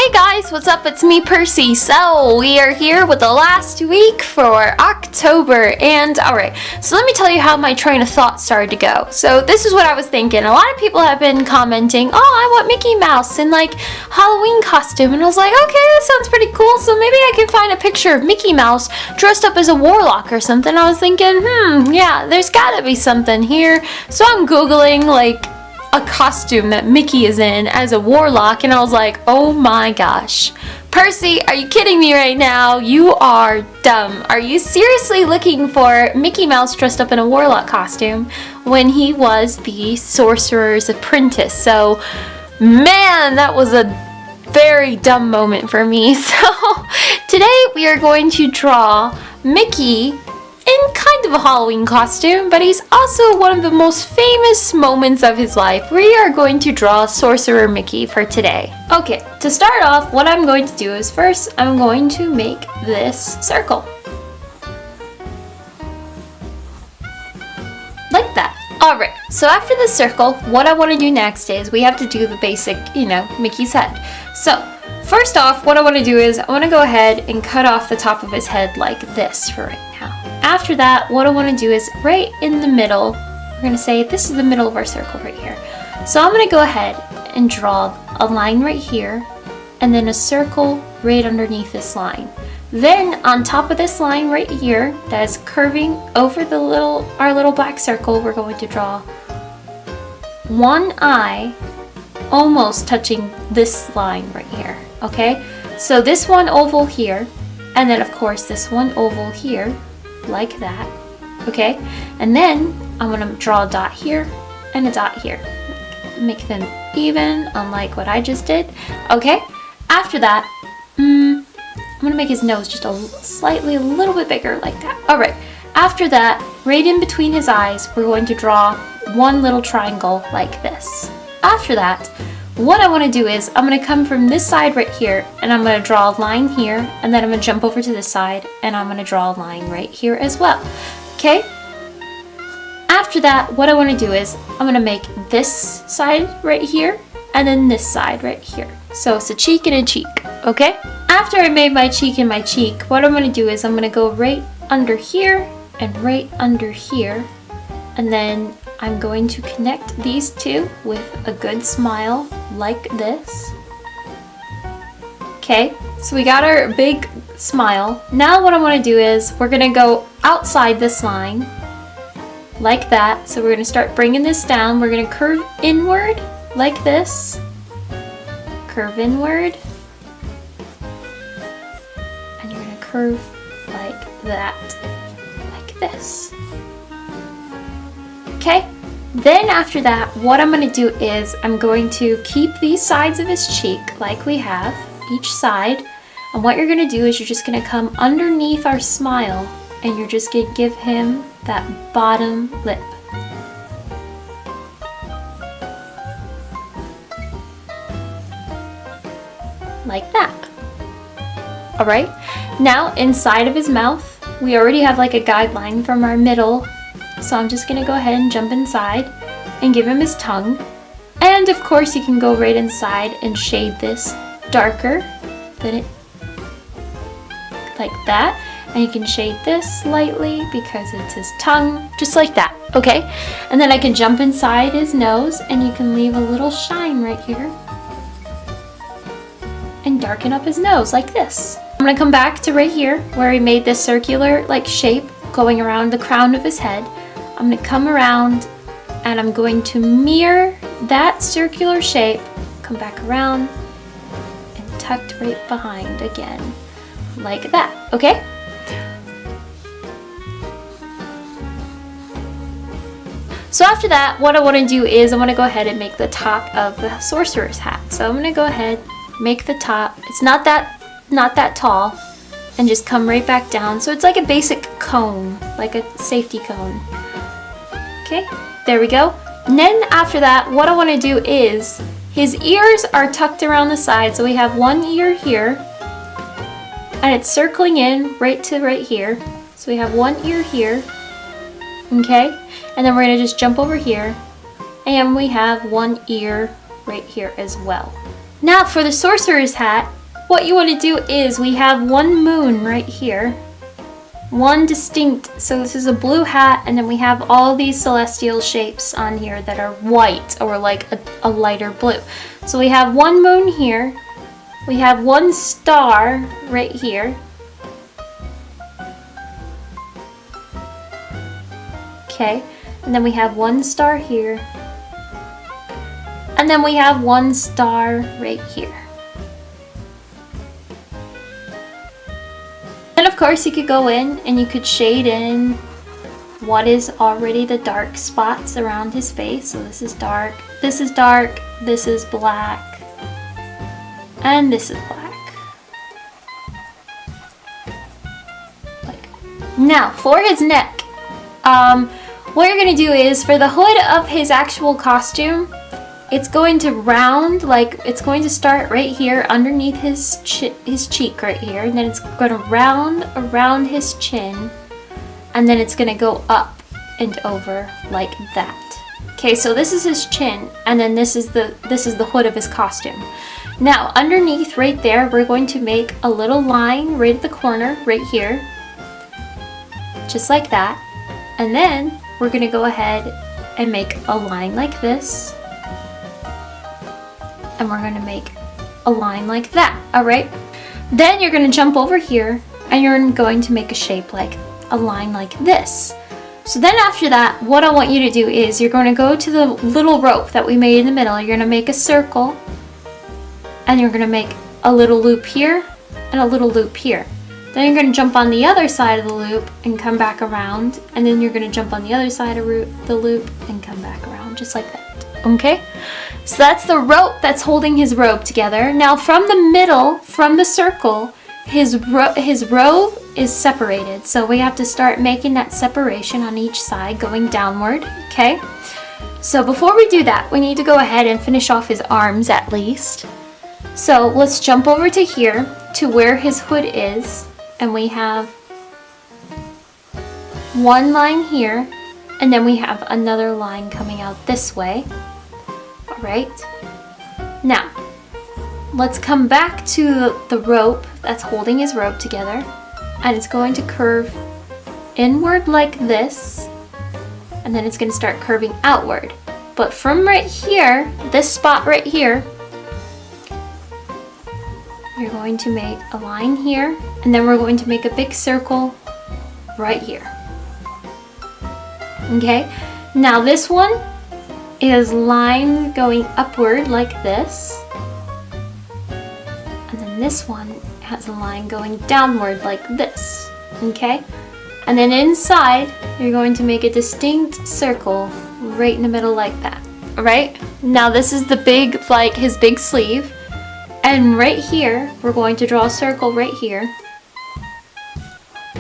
Hey guys, what's up? It's me, Percy. So we are here with the last week for October, and alright, so let me tell you how my train of thought started to go. So this is what I was thinking. A lot of people have been commenting, oh, I want Mickey Mouse in like Halloween costume, and I was like, okay, that sounds pretty cool, so maybe I can find a picture of Mickey Mouse dressed up as a warlock or something. I was thinking, yeah, there's gotta be something here. So I'm Googling like a costume that Mickey is in as a warlock, and I was like, oh my gosh, Percy, are you kidding me right now? You are dumb. Are you seriously looking for Mickey Mouse dressed up in a warlock costume when he was the Sorcerer's apprentice? So man, that was a very dumb moment for me. So today we are going to draw Mickey in kind of a Halloween costume, but he's also one of the most famous moments of his life. We are going to draw Sorcerer Mickey for today. Okay, to start off, what I'm going to do is first I'm going to make this circle. Like that. Alright, so after the circle, what I want to do next is we have to do the basic, Mickey's head. So first off, what I want to do is I want to go ahead and cut off the top of his head like this for right now. After that, what I want to do is right in the middle, we're going to say this is the middle of our circle right here. So I'm going to go ahead and draw a line right here and then a circle right underneath this line. Then on top of this line right here that is curving over our little black circle, we're going to draw one eye almost touching this line right here. Okay, so this one oval here, and then of course this one oval here, like that. Okay, and then I'm gonna draw a dot here and a dot here, make them even, unlike what I just did. Okay, after that, I'm gonna make his nose just a little bit bigger, like that. All right, after that, right in between his eyes, we're going to draw one little triangle like this. After that, what I want to do is I'm going to come from this side right here, and I'm going to draw a line here, and then I'm going to jump over to this side, and I'm going to draw a line right here as well. Okay? After that, what I want to do is I'm going to make this side right here, and then this side right here. So it's a cheek and a cheek. Okay? After I made my cheek and my cheek, what I'm going to do is I'm going to go right under here and right under here, and then I'm going to connect these two with a good smile like this. Okay, so we got our big smile. Now what I want to do is we're going to go outside this line like that. So we're going to start bringing this down. We're going to curve inward like this. Curve inward. And you're going to curve like that. Like this. Okay, then after that, what I'm going to do is I'm going to keep these sides of his cheek like we have, each side. And what you're going to do is you're just going to come underneath our smile and you're just going to give him that bottom lip. Like that. Alright, now inside of his mouth, we already have like a guideline from our middle. So I'm just going to go ahead and jump inside and give him his tongue. And of course you can go right inside and shade this darker than it, like that. And you can shade this slightly because it's his tongue, just like that, okay? And then I can jump inside his nose and you can leave a little shine right here and darken up his nose like this. I'm going to come back to right here where he made this circular like shape going around the crown of his head. I'm going to come around and I'm going to mirror that circular shape, come back around and tucked right behind again, like that, okay? So after that, what I want to do is I want to go ahead and make the top of the sorcerer's hat. So I'm going to go ahead, make the top. It's not that tall, and just come right back down. So it's like a basic cone, like a safety cone. Okay, there we go. And then after that, what I want to do is his ears are tucked around the side. So we have one ear here and it's circling in right to right here. So we have one ear here. Okay, and then we're going to just jump over here and we have one ear right here as well. Now for the sorcerer's hat, what you want to do is we have one moon right here. One distinct, so this is a blue hat, and then we have all these celestial shapes on here that are white or like a lighter blue. So we have one moon here, we have one star right here, okay, and then we have one star here, and then we have one star right here. And of course you could go in and you could shade in what is already the dark spots around his face. So this is dark, this is dark, this is black, and this is black. Now for his neck, what you're going to do is for the hood of his actual costume, it's going to round, like it's going to start right here underneath his cheek right here, and then it's going to round around his chin, and then it's going to go up and over like that. Okay, so this is his chin, and then this is the hood of his costume. Now underneath right there, we're going to make a little line right at the corner right here, just like that, and then we're going to go ahead and make a line like this. And we're going to make a line like that, alright? Then you're going to jump over here and you're going to make a shape like a line like this. So then after that, what I want you to do is you're going to go to the little rope that we made in the middle. You're going to make a circle and you're going to make a little loop here and a little loop here. Then you're going to jump on the other side of the loop and come back around, and then you're going to jump on the other side of the loop and come back around just like that. Okay? So that's the rope that's holding his robe together. Now from the middle, from the circle, his robe is separated. So we have to start making that separation on each side going downward, okay? So before we do that, we need to go ahead and finish off his arms at least. So let's jump over to here to where his hood is, and we have one line here, and then we have another line coming out this way. Alright, now let's come back to the rope that's holding his robe together, and it's going to curve inward like this, and then it's going to start curving outward. But from right here, this spot right here, you're going to make a line here, and then we're going to make a big circle right here. Okay, now this one is line going upward like this, and then this one has a line going downward like this, okay? And then inside, you're going to make a distinct circle right in the middle like that, all right? Now this is the big, like his big sleeve, and right here, we're going to draw a circle right here.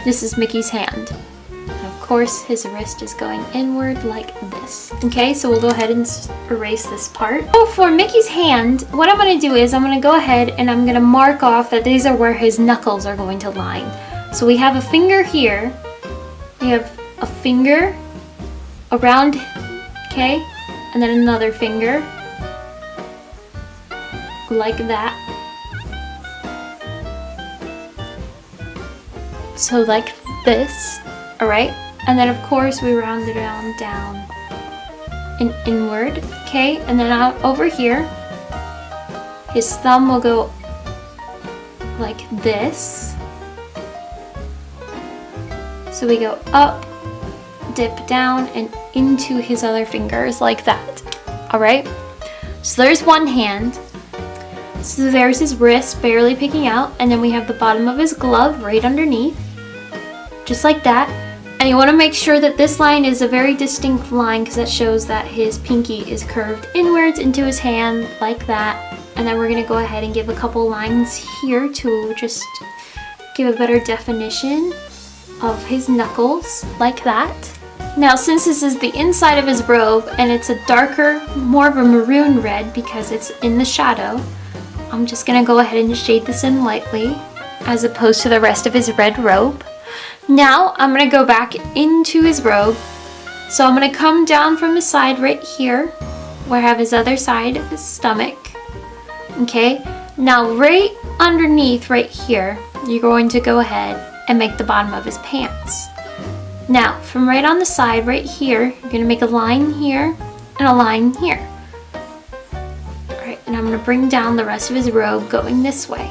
This is Mickey's hand. Of course, his wrist is going inward like this. Okay, so we'll go ahead and erase this part. So for Mickey's hand, what I'm going to do is I'm going to go ahead and I'm going to mark off that these are where his knuckles are going to line. So we have a finger here. We have a finger around, okay, and then another finger like that. So like this, all right? And then of course we round it on down and inward, okay? And then out over here, his thumb will go like this. So we go up, dip down, and into his other fingers like that, all right? So there's one hand. So there's his wrist barely picking out, and then we have the bottom of his glove right underneath, just like that. And you want to make sure that this line is a very distinct line because that shows that his pinky is curved inwards into his hand like that. And then we're going to go ahead and give a couple lines here to just give a better definition of his knuckles like that. Now since this is the inside of his robe and it's a darker, more of a maroon red because it's in the shadow, I'm just going to go ahead and shade this in lightly as opposed to the rest of his red robe. Now I'm going to go back into his robe. So I'm going to come down from the side right here where I have his other side of his stomach. Okay, Now right underneath right here, you're going to go ahead and make the bottom of his pants. Now from right on the side right here, you're going to make a line here and a line here. Alright, and I'm going to bring down the rest of his robe going this way.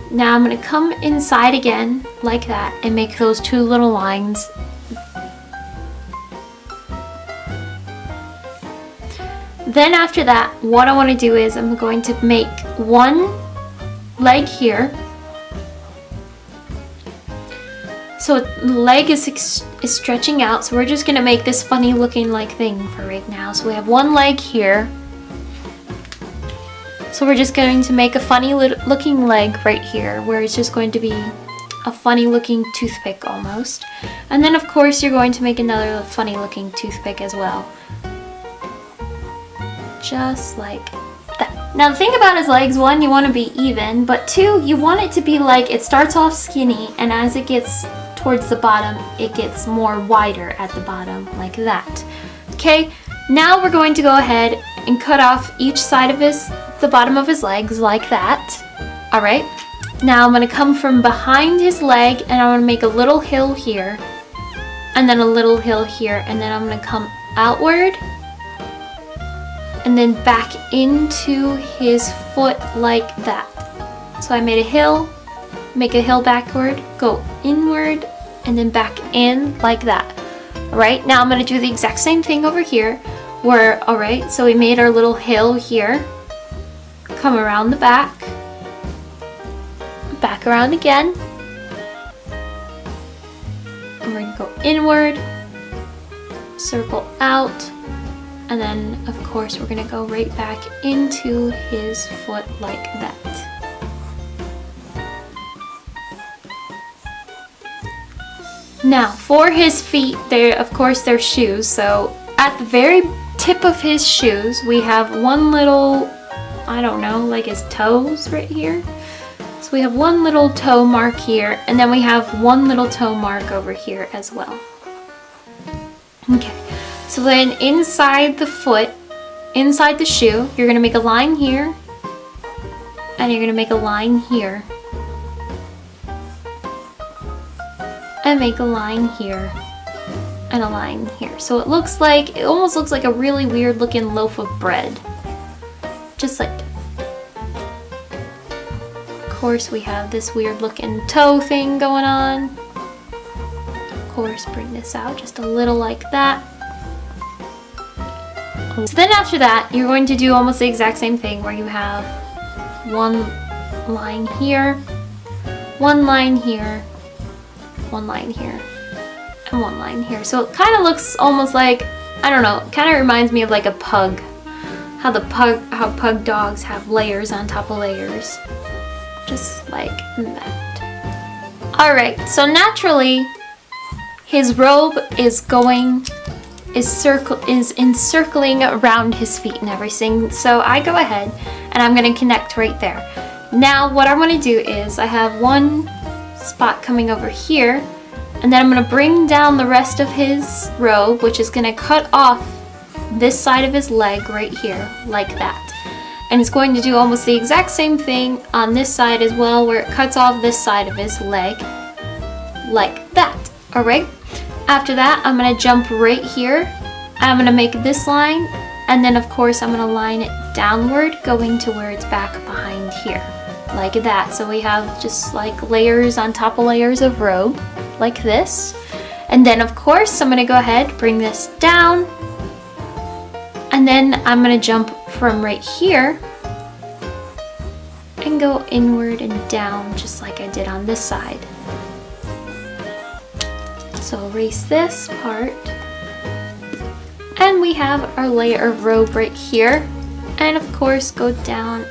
Now I'm going to come inside again like that and make those two little lines. Then after that, what I want to do is I'm going to make one leg here. So the leg is stretching out, so we're just going to make this funny looking like thing for right now. So we have one leg here. So we're just going to make a funny looking leg right here, where it's just going to be a funny looking toothpick almost. And then of course you're going to make another funny looking toothpick as well. Just like that. Now the thing about his legs, one, you want to be even, but two, you want it to be like it starts off skinny and as it gets towards the bottom, it gets more wider at the bottom, like that. Okay, now we're going to go ahead and cut off each side of the bottom of his legs like that. Alright, now I'm going to come from behind his leg and I'm going to make a little hill here, and then a little hill here, and then I'm going to come outward and then back into his foot like that. So I made a hill, make a hill backward, go inward, and then back in like that. Alright, now I'm going to do the exact same thing over here, where, alright, so we made our little hill here, come around the back around again, and we're going to go inward, circle out, and then of course we're going to go right back into his foot like that. Now for his feet, of course they're shoes, so at the very tip of his shoes we have one little, I don't know, like his toes right here. So we have one little toe mark here, and then we have one little toe mark over here as well. Okay. So then inside the foot, inside the shoe, you're going to make a line here, and you're going to make a line here, and make a line here, and a line here. So it almost looks like a really weird looking loaf of bread. Just like that. Of course we have this weird looking toe thing going on. Of course, bring this out just a little like that. So then after that, you're going to do almost the exact same thing, where you have one line here, one line here, one line here, and one line here. So it kind of looks almost like, I don't know, it kind of reminds me of like a pug. How pug dogs have layers on top of layers. Just like that. Alright, so naturally, his robe is encircling around his feet and everything. So I go ahead and I'm going to connect right there. Now what I'm going to do is I have one spot coming over here, and then I'm going to bring down the rest of his robe, which is going to cut off this side of his leg right here, like that. And it's going to do almost the exact same thing on this side as well, where it cuts off this side of his leg, like that. Alright? After that, I'm going to jump right here. I'm going to make this line, and then of course I'm going to line it downward, going to where it's back behind here, like that. So we have just like layers on top of layers of robe, like this. And then of course I'm going to go ahead, bring this down, and then I'm going to jump from right here and go inward and down, just like I did on this side. So erase this part, and we have our layer of robe right here, and of course go down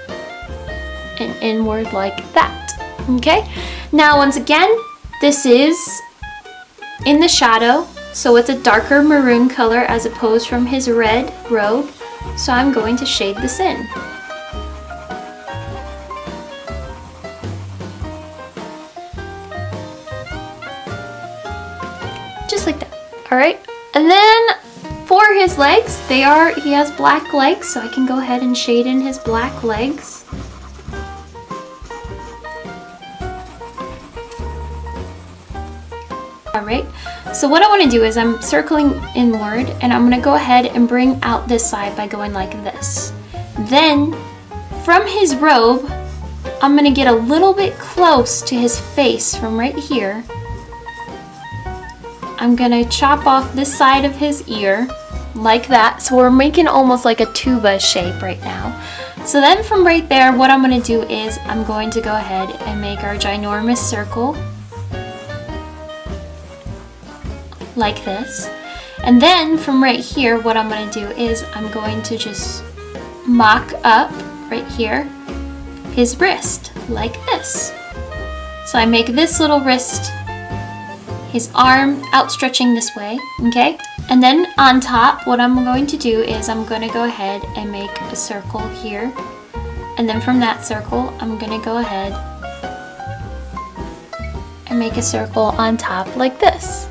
and inward like that. Okay, now once again, this is in the shadow, so it's a darker maroon color as opposed from his red robe. So I'm going to shade this in. Just like that. Alright, and then for his legs, he has black legs, so I can go ahead and shade in his black legs. Alright, so what I want to do is I'm circling inward and I'm going to go ahead and bring out this side by going like this. Then from his robe, I'm going to get a little bit close to his face from right here. I'm going to chop off this side of his ear like that. So we're making almost like a tuba shape right now. So then from right there, what I'm going to do is I'm going to go ahead and make our ginormous circle like this. And then from right here, what I'm going to do is I'm going to just mock up right here his wrist like this. So I make this little wrist, his arm outstretching this way, okay? And then on top, what I'm going to do is I'm going to go ahead and make a circle here. And then from that circle, I'm going to go ahead and make a circle on top like this.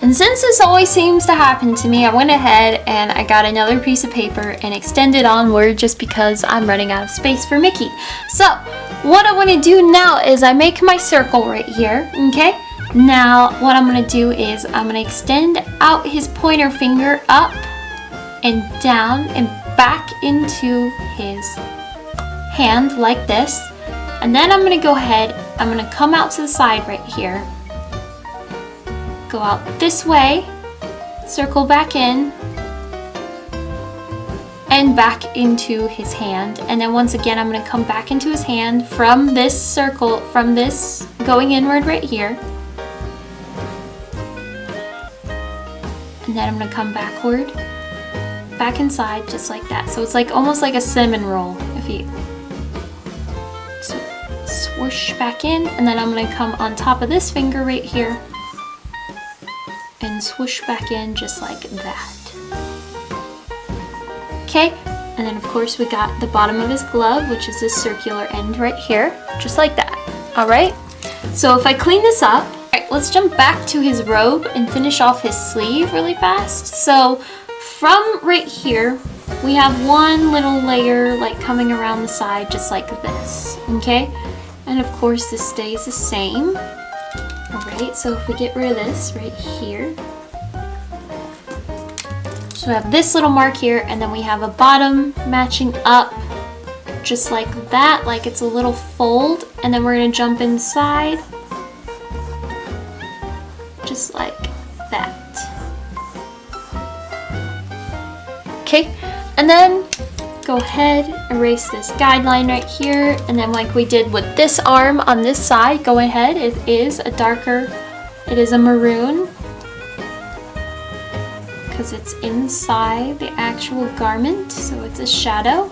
And since this always seems to happen to me, I went ahead and I got another piece of paper and extended onward just because I'm running out of space for Mickey. So what I want to do now is I make my circle right here, okay? Now what I'm going to do is I'm going to extend out his pointer finger up and down and back into his hand like this. And then I'm going to go ahead, I'm going to come out to the side right here. Go out this way, circle back in, and back into his hand. And then once again, I'm going to come back into his hand from this circle, from this going inward right here. And then I'm going to come backward, back inside, just like that. So it's like almost like a cinnamon roll. If you swoosh back in, and then I'm going to come on top of this finger right here and swoosh back in just like that. Okay, and then of course we got the bottom of his glove, which is this circular end right here, just like that. Alright, so if I clean this up, alright, let's jump back to his robe and finish off his sleeve really fast. So from right here, we have one little layer like coming around the side just like this, okay? And of course this stays the same. Alright, so if we get rid of this right here, so we have this little mark here, and then we have a bottom matching up just like that, like it's a little fold, and then we're going to jump inside just like that. Okay, and then go ahead, erase this guideline right here, and then like we did with this arm on this side, go ahead, it is a maroon because it's inside the actual garment, so it's a shadow.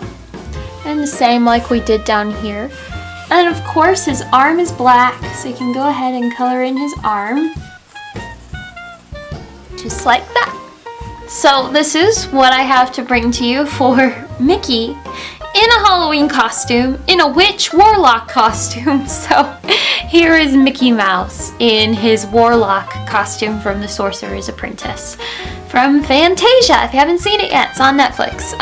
And the same like we did down here. And of course his arm is black, so you can go ahead and color in his arm just like that. So this is what I have to bring to you for Mickey in a Halloween costume, in a witch warlock costume. So here is Mickey Mouse in his warlock costume from The Sorcerer's Apprentice from Fantasia. If you haven't seen it yet, it's on Netflix.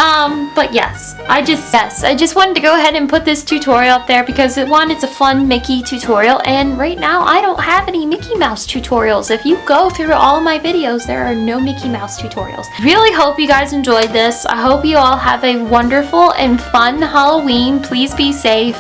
But yes, I just wanted to go ahead and put this tutorial up there because it's a fun Mickey tutorial, and right now I don't have any Mickey Mouse tutorials. If you go through all of my videos, there are no Mickey Mouse tutorials. Really hope you guys enjoyed this. I hope you all have a wonderful and fun Halloween. Please be safe.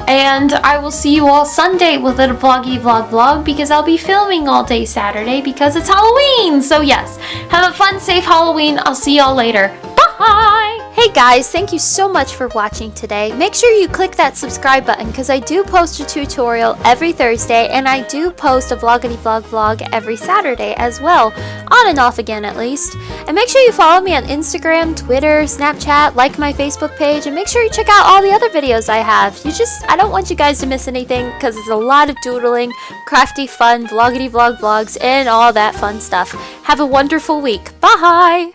And I will see you all Sunday with a vlog because I'll be filming all day Saturday because it's Halloween. So yes, have a fun, safe Halloween. I'll see y'all later. Bye! Hey guys, thank you so much for watching today. Make sure you click that subscribe button because I do post a tutorial every Thursday, and I do post a vlog every Saturday as well, on and off again at least. And make sure you follow me on Instagram, Twitter, Snapchat, like my Facebook page, and make sure you check out all the other videos I have. I don't want you guys to miss anything because there's a lot of doodling, crafty fun, vlogs, and all that fun stuff. Have a wonderful week. Bye!